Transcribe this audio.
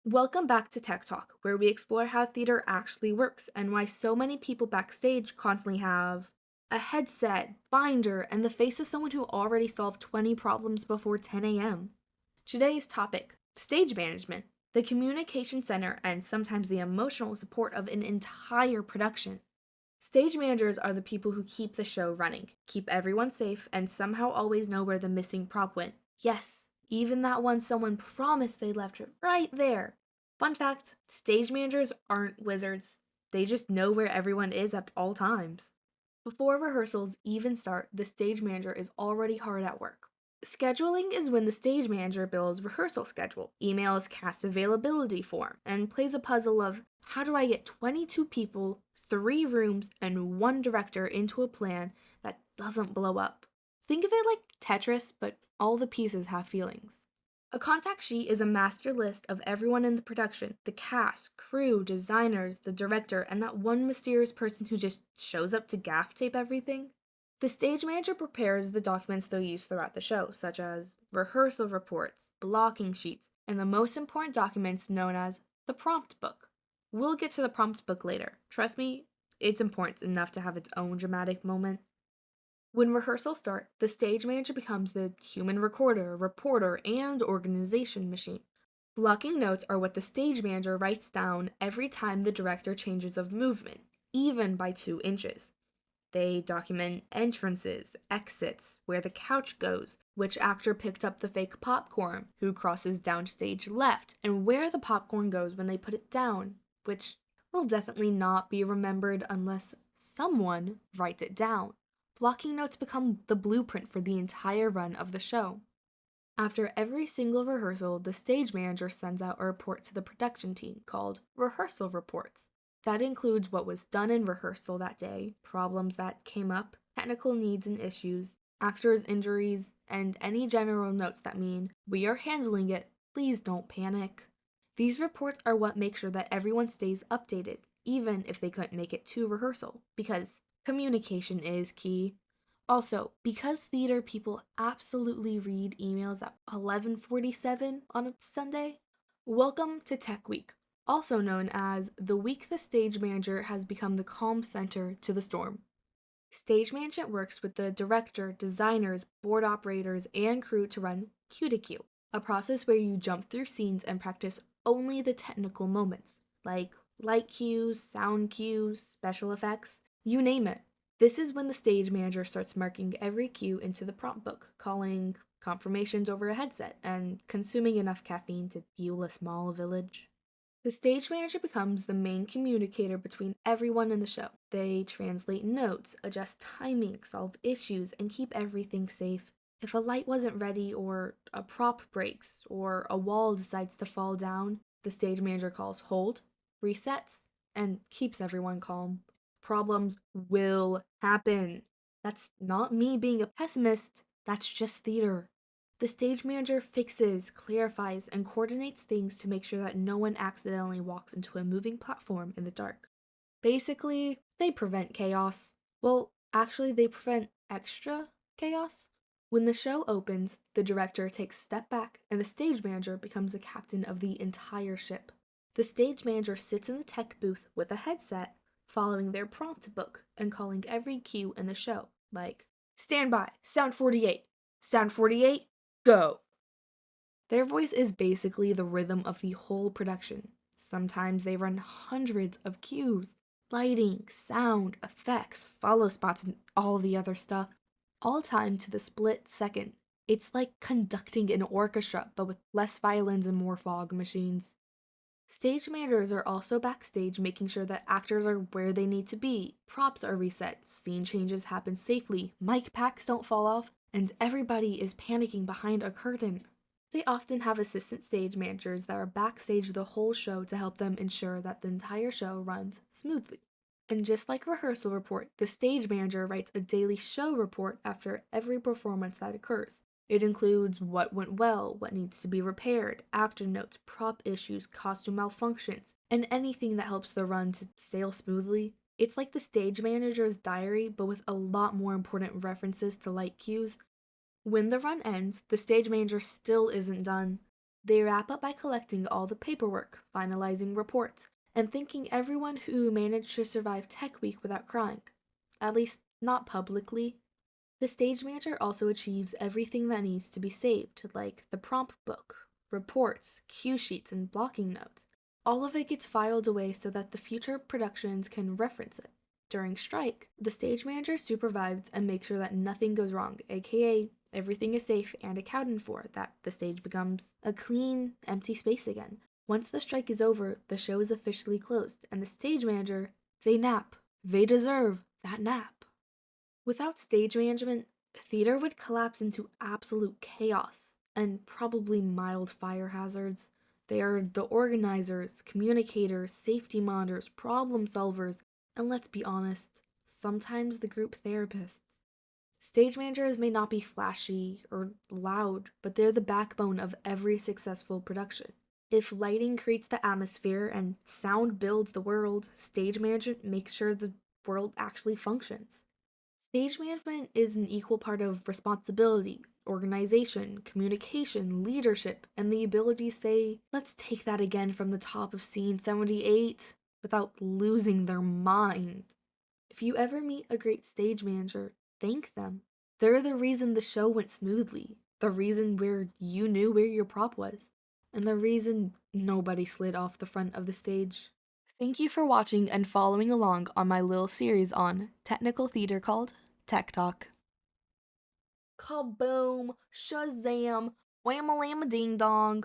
Welcome back to Tech Talk, where we explore how theater actually works and why so many people backstage constantly have a headset, binder, and the face of someone who already solved 20 problems before 10 a.m. Today's topic: stage management, the communication center, and sometimes the emotional support of an entire production. Stage managers are the people who keep the show running, keep everyone safe, and somehow always know where the missing prop went. Yes, even that one someone promised they left it right there. Fun fact: stage managers aren't wizards. They just know where everyone is at all times. Before rehearsals even start, the stage manager is already hard at work. Scheduling is when the stage manager builds rehearsal schedule, emails cast availability form, and plays a puzzle of how do I get 22 people, 3 rooms, and 1 director into a plan that doesn't blow up. Think of it like Tetris, but all the pieces have feelings. A contact sheet is a master list of everyone in the production: the cast, crew, designers, the director, and that one mysterious person who just shows up to gaff tape everything. The stage manager prepares the documents they'll use throughout the show, such as rehearsal reports, blocking sheets, and the most important documents known as the prompt book. We'll get to the prompt book later. Trust me, it's important enough to have its own dramatic moment. When rehearsals start, the stage manager becomes the human recorder, reporter, and organization machine. Blocking notes are what the stage manager writes down every time the director changes of movement, even by 2 inches. They document entrances, exits, where the couch goes, which actor picked up the fake popcorn, who crosses downstage left, and where the popcorn goes when they put it down, which will definitely not be remembered unless someone writes it down. Blocking notes become the blueprint for the entire run of the show. After every single rehearsal, the stage manager sends out a report to the production team called rehearsal reports. That includes what was done in rehearsal that day, problems that came up, technical needs and issues, actors' injuries, and any general notes that mean, we are handling it, please don't panic. These reports are what make sure that everyone stays updated, even if they couldn't make it to rehearsal, because communication is key. Also, because theater people absolutely read emails at 11:47 on a Sunday, welcome to Tech Week, also known as the week the stage manager has become the calm center to the storm. Stage management works with the director, designers, board operators, and crew to run cue to cue, a process where you jump through scenes and practice only the technical moments, like light cues, sound cues, special effects, you name it. This is when the stage manager starts marking every cue into the prompt book, calling confirmations over a headset, and consuming enough caffeine to fuel a small village. The stage manager becomes the main communicator between everyone in the show. They translate notes, adjust timing, solve issues, and keep everything safe. If a light wasn't ready, or a prop breaks, or a wall decides to fall down, the stage manager calls hold, resets, and keeps everyone calm. Problems will happen. That's not me being a pessimist, that's just theater. The stage manager fixes, clarifies, and coordinates things to make sure that no one accidentally walks into a moving platform in the dark. Basically, they prevent chaos. Well, actually, they prevent extra chaos. When the show opens, the director takes a step back and the stage manager becomes the captain of the entire ship. The stage manager sits in the tech booth with a headset, following their prompt book and calling every cue in the show, like, stand by, sound 48, sound 48, go. Their voice is basically the rhythm of the whole production. Sometimes they run hundreds of cues: lighting, sound, effects, follow spots, and all the other stuff, all timed to the split second. It's like conducting an orchestra, but with less violins and more fog machines. Stage managers are also backstage, making sure that actors are where they need to be, props are reset, scene changes happen safely, mic packs don't fall off, and everybody is panicking behind a curtain. They often have assistant stage managers that are backstage the whole show to help them ensure that the entire show runs smoothly. And just like rehearsal report, the stage manager writes a daily show report after every performance that occurs. It includes what went well, what needs to be repaired, actor notes, prop issues, costume malfunctions, and anything that helps the run to sail smoothly. It's like the stage manager's diary, but with a lot more important references to light cues. When the run ends, the stage manager still isn't done. They wrap up by collecting all the paperwork, finalizing reports, and thanking everyone who managed to survive Tech Week without crying. At least, not publicly. The stage manager also achieves everything that needs to be saved, like the prompt book, reports, cue sheets, and blocking notes. All of it gets filed away so that the future productions can reference it. During strike, the stage manager supervises and makes sure that nothing goes wrong, aka everything is safe and accounted for, that the stage becomes a clean, empty space again. Once the strike is over, the show is officially closed, and the stage manager, they nap. They deserve that nap. Without stage management, theater would collapse into absolute chaos and probably mild fire hazards. They are the organizers, communicators, safety monitors, problem solvers, and let's be honest, sometimes the group therapists. Stage managers may not be flashy or loud, but they're the backbone of every successful production. If lighting creates the atmosphere and sound builds the world, stage management makes sure the world actually functions. Stage management is an equal part of responsibility, organization, communication, leadership, and the ability to say, let's take that again from the top of scene 78 without losing their mind. If you ever meet a great stage manager, thank them. They're the reason the show went smoothly, the reason where you knew where your prop was, and the reason nobody slid off the front of the stage. Thank you for watching and following along on my little series on technical theater called Tech Talk. Kaboom! Shazam! Wham-a-lam-a-ding-dong!